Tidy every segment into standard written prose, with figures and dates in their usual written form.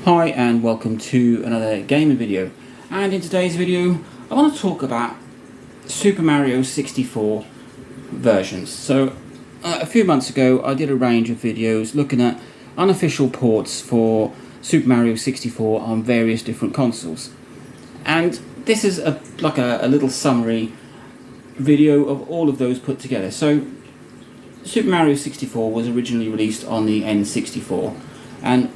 Hi and welcome to another gaming video, and in today's video I want to talk about Super Mario 64 versions. So a few months ago I did a range of videos looking at unofficial ports for Super Mario 64 on various different consoles, and this is like a little summary video of all of those put together. So Super Mario 64 was originally released on the N64, and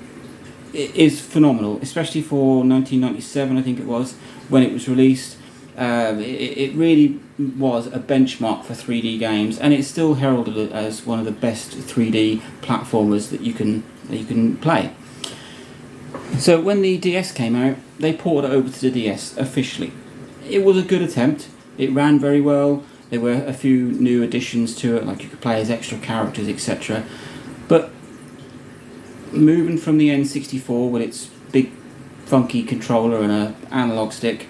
it is phenomenal, especially for 1997, I think it was, when it was released. It really was a benchmark for 3D games, and it's still heralded as one of the best 3D platformers that you can play. So when the DS came out, they ported it over to the DS officially. It was a good attempt. It ran very well. There were a few new additions to it, like you could play as extra characters, etc. But moving from the N64 with its big funky controller and an analog stick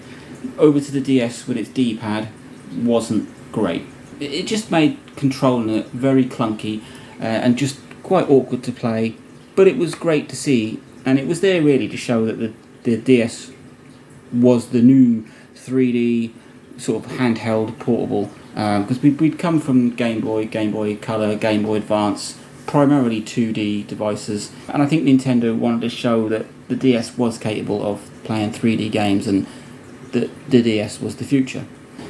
over to the DS with its D-pad wasn't great. It just made controlling it very clunky and just quite awkward to play, but it was great to see, and it was there really to show that the DS was the new 3D sort of handheld portable, because we'd come from Game Boy Color, Game Boy Advance, primarily 2D devices, and I think Nintendo wanted to show that the DS was capable of playing 3D games and that the DS was the future.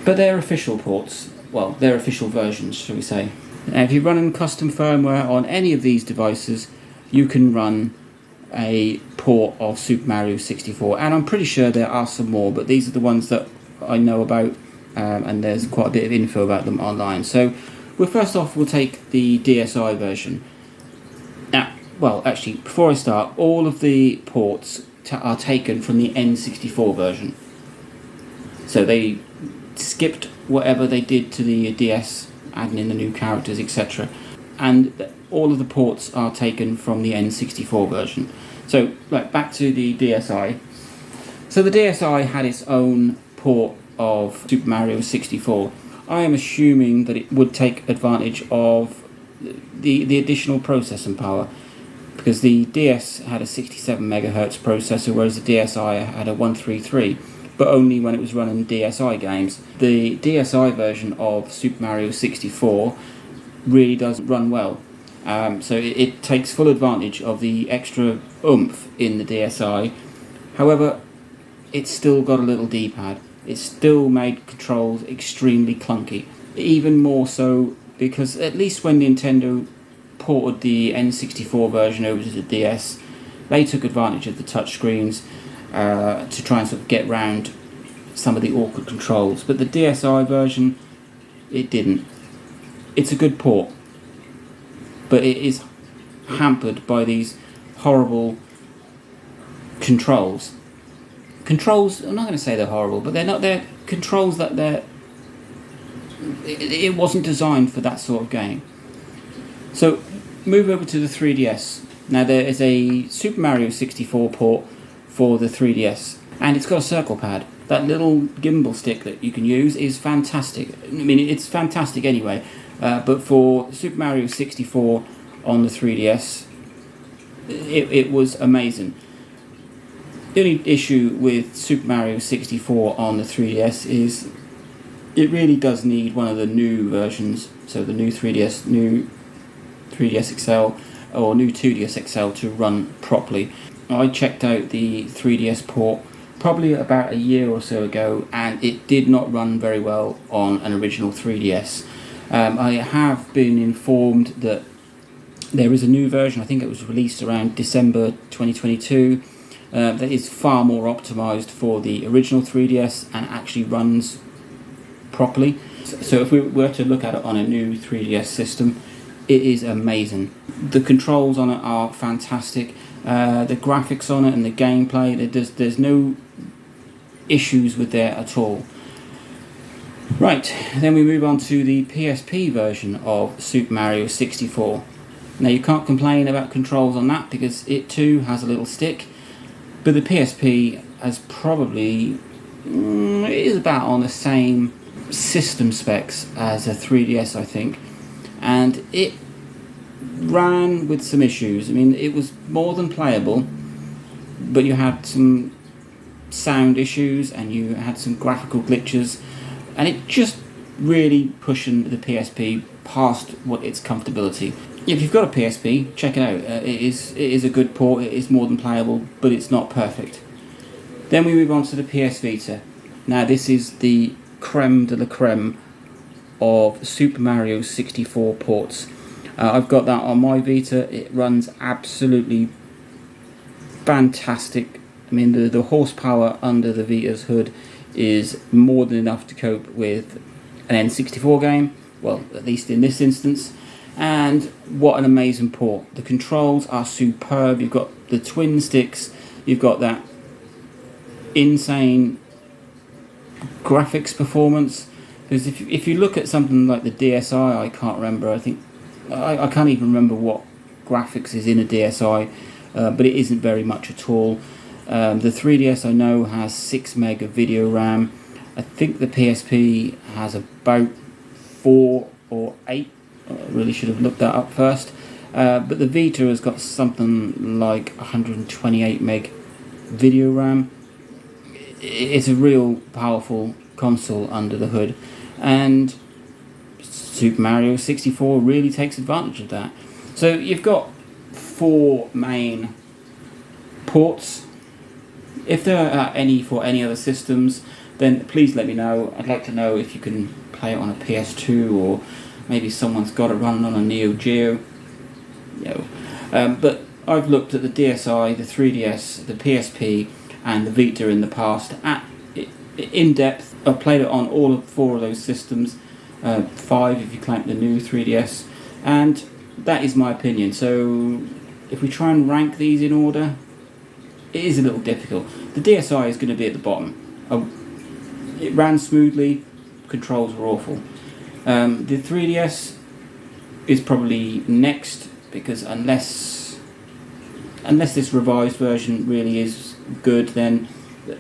But they're official ports, well, they're official versions, shall we say. Now, if you're running custom firmware on any of these devices, you can run a port of Super Mario 64, and I'm pretty sure there are some more, but these are the ones that I know about, and there's quite a bit of info about them online. So first off, we'll take the DSi version. Now, well, actually, before I start, all of the ports are taken from the N64 version. So they skipped whatever they did to the DS, adding in the new characters, etc. And all of the ports are taken from the N64 version. So, back to the DSi. So the DSi had its own port of Super Mario 64. I am assuming that it would take advantage of the additional processing power, because the DS had a 67 MHz processor, whereas the DSi had a 133, but only when it was running DSi games. The DSi version of Super Mario 64 really does run well, so it takes full advantage of the extra oomph in the DSi. However, it's still got a little D-pad. It still made controls extremely clunky, even more so because at least when Nintendo ported the N64 version over to the DS, they took advantage of the touchscreens to try and sort of get round some of the awkward controls. But the DSi version, it didn't. It's a good port, but it is hampered by these horrible controls. I'm not going to say they're horrible, but they're not. They're controls that it wasn't designed for that sort of game. So move over to the 3DS. Now there is a Super Mario 64 port for the 3DS, and it's got a circle pad. That little gimbal stick that you can use is fantastic. I mean, it's fantastic anyway, but for Super Mario 64 on the 3DS, it was amazing. The only issue with Super Mario 64 on the 3DS is it really does need one of the new versions, so the new 3DS, new 3DS XL or new 2DS XL to run properly. I checked out the 3DS port probably about a year or so ago, and it did not run very well on an original 3DS. I have been informed that there is a new version, I think it was released around December 2022, that is far more optimised for the original 3DS and actually runs properly. So if we were to look at it on a new 3DS system, it is amazing. The controls on it are fantastic. The graphics on it and the gameplay, there's no issues with there at all. Right, then we move on to the PSP version of Super Mario 64. Now you can't complain about controls on that because it too has a little stick. But the PSP has probably, it is about on the same system specs as a 3DS, I think. And it ran with some issues. I mean, it was more than playable, but you had some sound issues and you had some graphical glitches, and it just really pushing the PSP past what its comfortability. If you've got a PSP, check it out. It is a good port. It is more than playable, but it's not perfect. Then we move on to the PS Vita. Now this is the creme de la creme of Super Mario 64 ports. I've got that on my Vita. It runs absolutely fantastic. I mean, the horsepower under the Vita's hood is more than enough to cope with an N64 game, well, at least in this instance. And what an amazing port. The controls are superb. You've got the twin sticks, you've got that insane graphics performance. Because if you look at something like the DSi, I can't remember, I think I can't even remember what graphics is in a DSi, but it isn't very much at all. The 3DS I know has 6 meg of video RAM. I think the PSP has about 4 or 8. I really should have looked that up first. But the Vita has got something like 128 meg video RAM. It's a real powerful console under the hood, and Super Mario 64 really takes advantage of that. So you've got 4 main ports. If there are any for any other systems, then please let me know. I'd like to know if you can play it on a PS2, or maybe someone's got it running on a Neo Geo. But I've looked at the DSi, the 3DS, the PSP, and the Vita in the past in depth. I've played it on all 4 of those systems, 5 if you count the new 3DS, and that is my opinion. So if we try and rank these in order, it is a little difficult. The DSi is going to be at the bottom. It ran smoothly, controls were awful. The 3DS is probably next, because unless this revised version really is good, then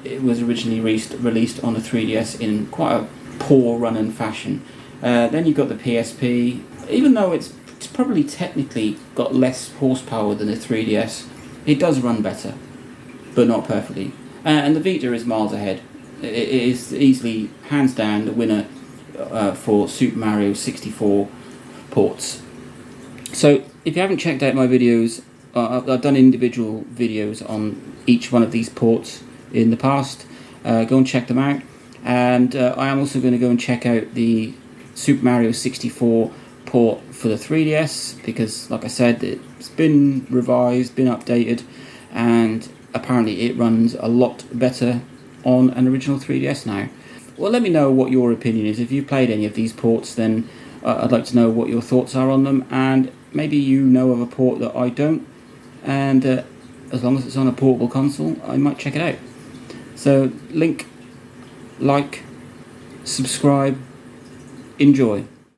it was originally released on the 3DS in quite a poor running fashion. Then you've got the PSP. Even though it's probably technically got less horsepower than the 3DS, it does run better, but not perfectly. And the Vita is miles ahead. It is easily, hands down, the winner for Super Mario 64 ports. So if you haven't checked out my videos, I've done individual videos on each one of these ports in the past. Go and check them out. And I am also going to go and check out the Super Mario 64 port for the 3DS, because like I said, it's been revised, been updated, and apparently it runs a lot better on an original 3DS now. Well, let me know what your opinion is. If you've played any of these ports, then I'd like to know what your thoughts are on them, and maybe you know of a port that I don't, and as long as it's on a portable console, I might check it out. So, like, subscribe, enjoy.